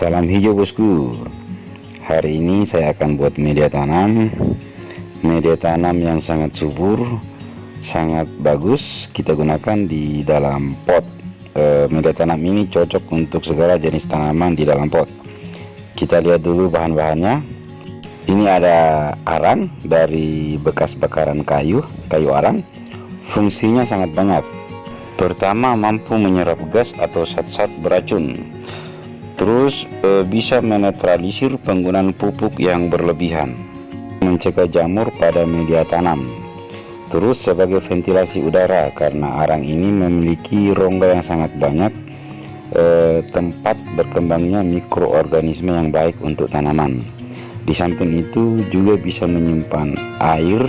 Salam hijau bosku. Hari ini saya akan buat media tanam yang sangat subur, sangat bagus. Kita gunakan di dalam pot. Media tanam ini cocok untuk segala jenis tanaman di dalam pot. Kita lihat dulu bahan-bahannya. Ini ada arang dari bekas bakaran kayu arang. Fungsinya sangat banyak. Pertama, mampu menyerap gas atau zat-zat beracun. Terus bisa menetralisir penggunaan pupuk yang berlebihan, mencegah jamur pada media tanam. Terus sebagai ventilasi udara, karena arang ini memiliki rongga yang sangat banyak, tempat berkembangnya mikroorganisme yang baik untuk tanaman. Di samping itu juga bisa menyimpan air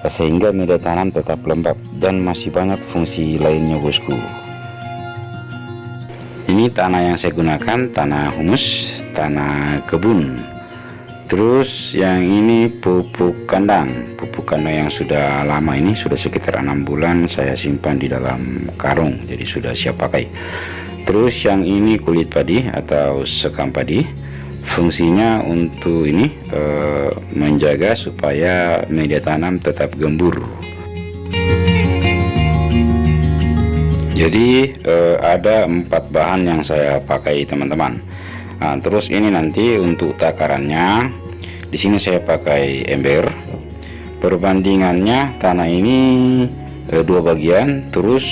sehingga media tanam tetap lembab, dan masih banyak fungsi lainnya bosku. Ini tanah yang saya gunakan, tanah humus, tanah kebun. Terus yang ini pupuk kandang yang sudah lama, ini sudah sekitar 6 bulan saya simpan di dalam karung, jadi sudah siap pakai. Terus yang ini kulit padi atau sekam padi. Fungsinya untuk ini menjaga supaya media tanam tetap gembur. Jadi ada 4 bahan yang saya pakai teman-teman. Nah, terus ini nanti untuk takarannya, di sini saya pakai ember. Perbandingannya, tanah ini 2 bagian, terus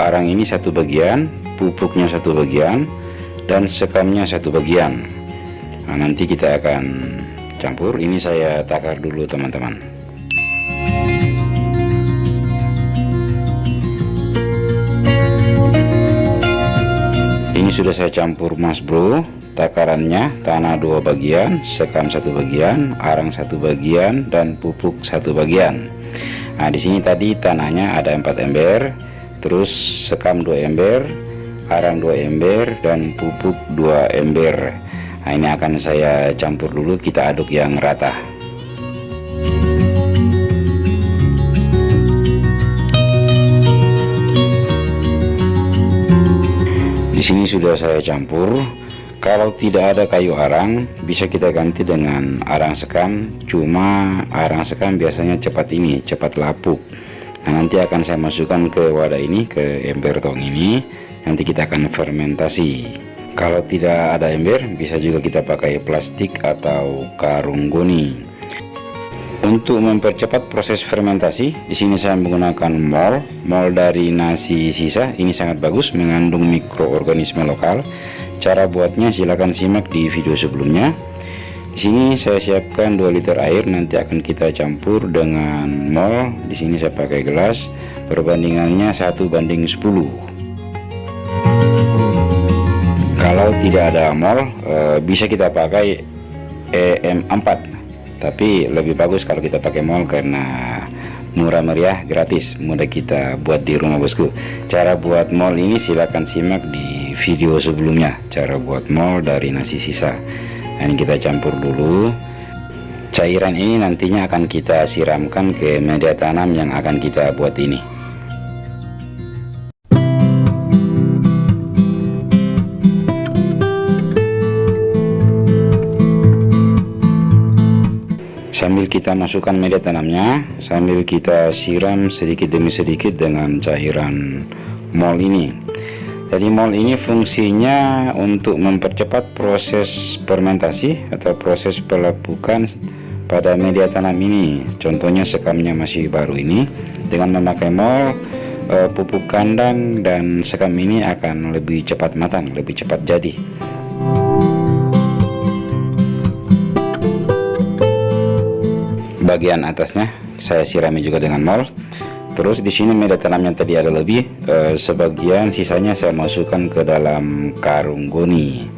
arang ini 1 bagian, pupuknya 1 bagian, dan sekamnya 1 bagian. Nah, nanti kita akan campur. Ini saya takar dulu teman-teman. Ini sudah saya campur mas bro. Takarannya tanah 2 bagian, sekam 1 bagian, arang 1 bagian, dan pupuk 1 bagian. Nah, di sini tadi tanahnya ada 4 ember, terus sekam 2 ember, arang 2 ember, dan pupuk 2 ember. Nah, ini akan saya campur dulu, kita aduk yang rata. Di sini sudah saya campur. Kalau tidak ada kayu arang, bisa kita ganti dengan arang sekam. Cuma arang sekam biasanya cepat lapuk. Nah, nanti akan saya masukkan ke wadah ini, ke ember tong ini. Nanti kita akan fermentasi. Kalau tidak ada ember, bisa juga kita pakai plastik atau karung goni. Untuk mempercepat proses fermentasi, di sini saya menggunakan mol dari nasi sisa. Ini sangat bagus, mengandung mikroorganisme lokal. Cara buatnya silakan simak di video sebelumnya. Di sini saya siapkan 2 liter air, nanti akan kita campur dengan mol. Di sini saya pakai gelas, perbandingannya 1:10. Kalau tidak ada mol, bisa kita pakai EM4, tapi lebih bagus kalau kita pakai mol karena murah meriah, gratis, mudah kita buat di rumah bosku. Cara buat mol ini silakan simak di video sebelumnya, cara buat mol dari nasi sisa. Nah, ini kita campur dulu. Cairan ini nantinya akan kita siramkan ke media tanam yang akan kita buat ini. Sambil kita masukkan media tanamnya, sambil kita siram sedikit demi sedikit dengan cairan mol ini. Jadi mol ini fungsinya untuk mempercepat proses fermentasi atau proses pelepukan pada media tanam ini. Contohnya sekamnya masih baru ini, dengan memakai mol, pupuk kandang dan sekam ini akan lebih cepat matang, lebih cepat jadi. Bagian atasnya saya sirami juga dengan mol. Terus di sini media tanamnya tadi ada lebih, sebagian sisanya saya masukkan ke dalam karung goni.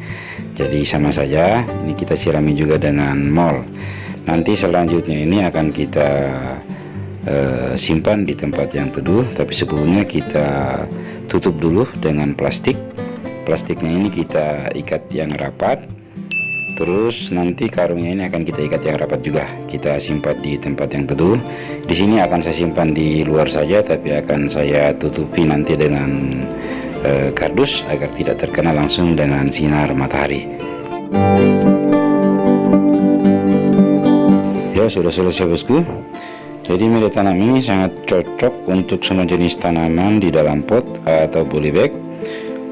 Jadi sama saja, ini kita sirami juga dengan mol. Nanti selanjutnya ini akan kita simpan di tempat yang teduh, tapi sebelumnya kita tutup dulu dengan plastik. Plastiknya ini kita ikat yang rapat. Terus nanti karungnya ini akan kita ikat yang rapat juga. Kita simpan di tempat yang teduh. Di sini akan saya simpan di luar saja, tapi akan saya tutupi nanti dengan kardus agar tidak terkena langsung dengan sinar matahari. Ya, sudah selesai bosku. Jadi media tanam ini sangat cocok untuk semua jenis tanaman di dalam pot atau polybag.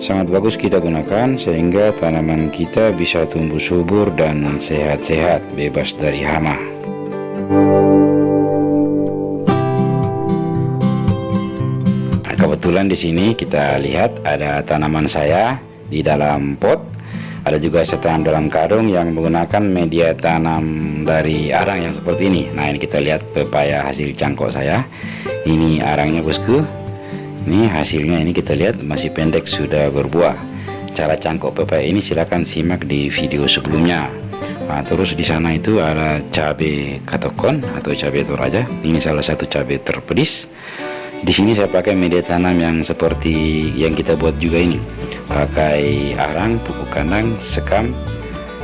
Sangat bagus kita gunakan sehingga tanaman kita bisa tumbuh subur dan sehat-sehat, bebas dari hama. Nah, kebetulan di sini kita lihat ada tanaman saya di dalam pot. Ada juga saya tanam dalam karung yang menggunakan media tanam dari arang yang seperti ini. Nah, ini kita lihat pepaya hasil cangkok saya. Ini arangnya bosku. Ini hasilnya, ini kita lihat masih pendek, sudah berbuah. Cara cangkok pepaya ini silahkan simak di video sebelumnya. Nah, terus di sana itu ada cabai katokon atau cabai toraja. Ini salah satu cabai terpedis. Di sini saya pakai media tanam yang seperti yang kita buat juga ini. Pakai arang, pupuk kandang, sekam,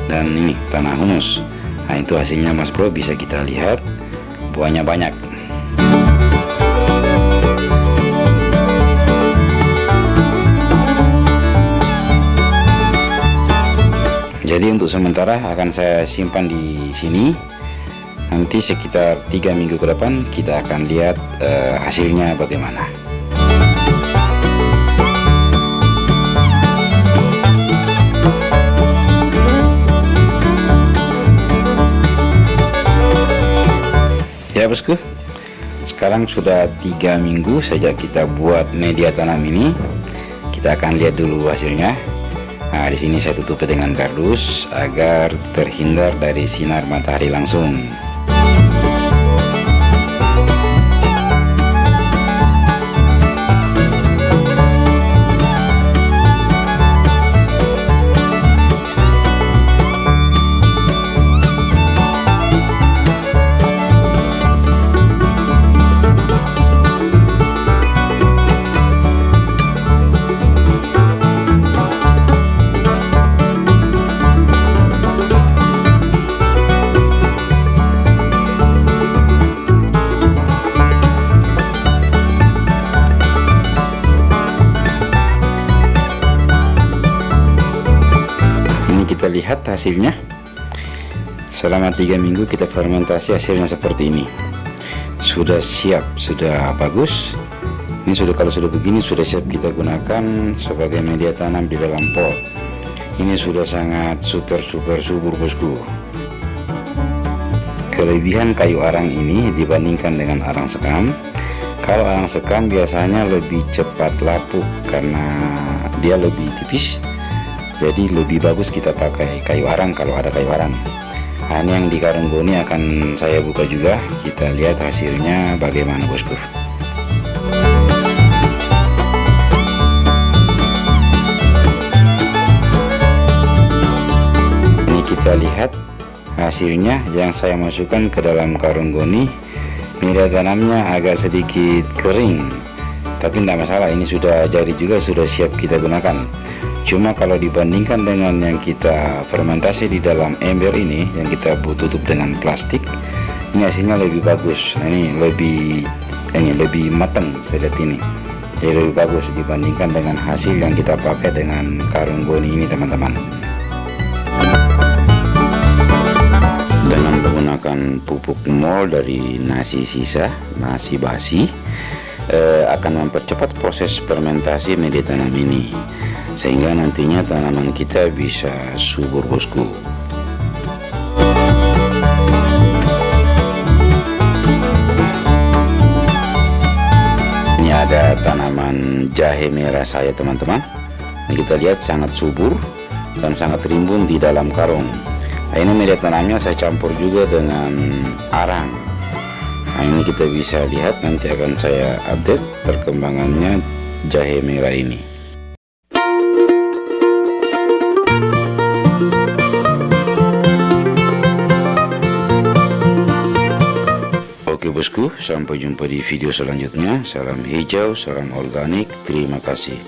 dan ini tanah humus. Nah, itu hasilnya mas bro, bisa kita lihat buahnya banyak. Jadi untuk sementara akan saya simpan di sini. Nanti sekitar 3 minggu ke depan kita akan lihat hasilnya bagaimana. Ya bosku, sekarang sudah 3 minggu sejak kita buat media tanam ini. Kita akan lihat dulu hasilnya. Nah, di sini saya tutup dengan kardus agar terhindar dari sinar matahari langsung. Kita lihat hasilnya. Selama 3 minggu kita fermentasi, hasilnya seperti ini. Sudah siap, sudah bagus. Ini sudah, kalau sudah begini sudah siap kita gunakan sebagai media tanam di dalam pot. Ini sudah sangat super subur bosku. Kelebihan kayu arang ini dibandingkan dengan arang sekam, kalau arang sekam biasanya lebih cepat lapuk karena dia lebih tipis. Jadi lebih bagus kita pakai kayu arang kalau ada kayu arang. Nah, ini yang di karung goni akan saya buka juga. Kita lihat hasilnya bagaimana bosku. Ini kita lihat hasilnya yang saya masukkan ke dalam karung goni. Media tanamnya agak sedikit kering, tapi tidak masalah, ini sudah jadi juga, sudah siap kita gunakan. Cuma kalau dibandingkan dengan yang kita fermentasi di dalam ember ini, yang kita tutup dengan plastik, ini hasilnya lebih bagus. Nah, ini lebih matang saya lihat ini. Jadi lebih bagus dibandingkan dengan hasil yang kita pakai dengan karung goni ini teman-teman. Dengan menggunakan pupuk mol dari nasi sisa, nasi basi, akan mempercepat proses fermentasi media tanam ini, sehingga nantinya tanaman kita bisa subur bosku. Ini ada tanaman jahe merah saya teman-teman. Kita lihat sangat subur dan sangat rimbun di dalam karung. Nah, ini media tanamnya saya campur juga dengan arang. Nah, ini kita bisa lihat, nanti akan saya update perkembangannya jahe merah ini. Oke bosku, sampai jumpa di video selanjutnya. Salam hijau, salam organik, terima kasih.